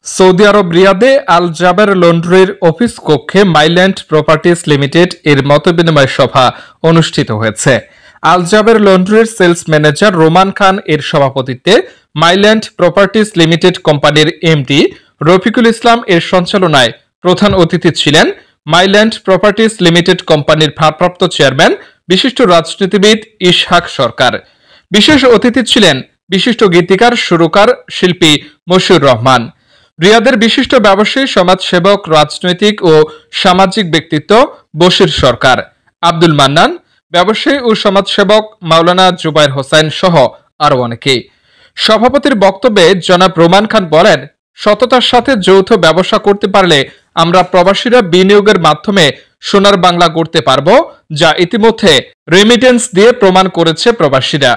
Saudi আরব রিয়াদে আল Jaber লন্ড্রির office কক্ষে Mile End properties limited এর মতবিনিময় সভা অনুষ্ঠিত হয়েছে। আল জাবের লন্ড্রির সেলস ম্যানেজার রোমান খান এর সভাপতিত্বে মাইল্যান্ড প্রপার্টিজ লিমিটেড কোম্পানির এমডি রফিকুল ইসলাম এর সঞ্চালনায় প্রধান অতিথি ছিলেন মাইল্যান্ড প্রপার্টিজ লিমিটেড কোম্পানির ভারপ্রাপ্ত চেয়ারম্যান বিশিষ্ট রাজনীতিবিদ ইসহাক সরকার। বিশেষ অতিথি ছিলেন বিশিষ্ট গীতিকার, সুরকার, শিল্পী মশিউর রহমান। রিয়াদের বিশিষ্ট ব্যবসায়ী, সমাজসেবক, রাজনৈতিক ও সামাজিক ব্যক্তিত্ব বশির সরকার, আব্দুল মান্নান, ব্যবসায়ী ও সমাজসেবক মাওলানা জুবায়ের হোসেন সহ আরো অনেকেই। সভাপতির বক্তব্যে জনাব রোমান খান বলেন, সততার সাথে যৌথ ব্যবসা করতে পারলে আমরা প্রবাসীরা বিনিয়োগের মাধ্যমে সোনার বাংলা গড়তে পারব, যা ইতিমধ্যে রেমিটেন্স দিয়ে প্রমাণ করেছে প্রবাসীরা।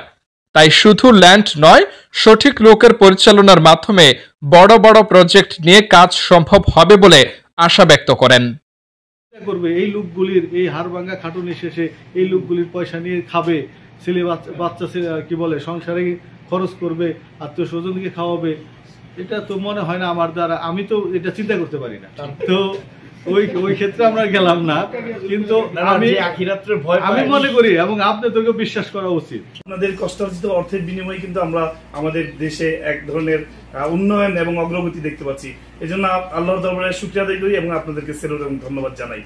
তাই শুধু ল্যান্ড নয়, সঠিক লোকের পরিচালনার মাধ্যমে বড় বড় প্রজেক্ট নিয়ে কাজ সম্ভব হবে বলে আশা ব্যক্ত করেন। করবে এই লোকগুলির এই হাড়ভাঙ্গা খাটুনি শেষে এই লোকগুলির পয়সা নিয়ে খাবে, ছেলে বাচ্চা কি বলে সংসারে খরচ করবে, আত্মীয় স্বজনকে খাওয়াবে, এটা তো মনে হয় না আমার দ্বারা, আমি তো এটা চিন্তা করতে পারি না। তো ওই ক্ষেত্রে আমরা গেলাম না, কিন্তু আমি মনে করি এবং আপনি তোকে বিশ্বাস করা উচিত। আপনাদের কষ্টার্জিত অর্থের বিনিময়ে কিন্তু আমরা আমাদের দেশে এক ধরনের উন্নয়ন এবং অগ্রগতি দেখতে পাচ্ছি। এই জন্য আল্লাহর দরবারে শুকরিয়া আদায় করি এবং আপনাদেরকে সেলুট এবং ধন্যবাদ জানাই।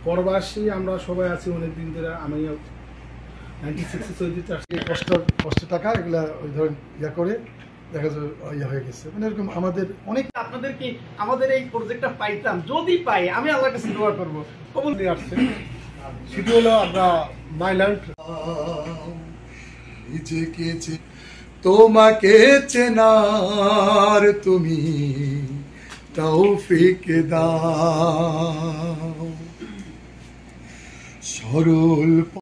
প্রবাসী আমরা সবাই আছি অনেকদিন ধরে। আমি 96 সৌদিতে আসছি। কষ্ট টাকা এগুলা ওই ধরেন ইয়া করে দেখা যায় ইয়া হয়ে গেছে, মানে এরকম আমাদের অনেক। আপনাদের কি আমাদের এই প্রজেক্টটা পাইতাম, যদি পাই আমি আল্লাহর কাছে দোয়া করব। কবুল দিয়ে আসছে। সেটি হলো আমরা মাইল্যান্ড। তোমাকে চেনার তুমি তৌফিক দাও, সরল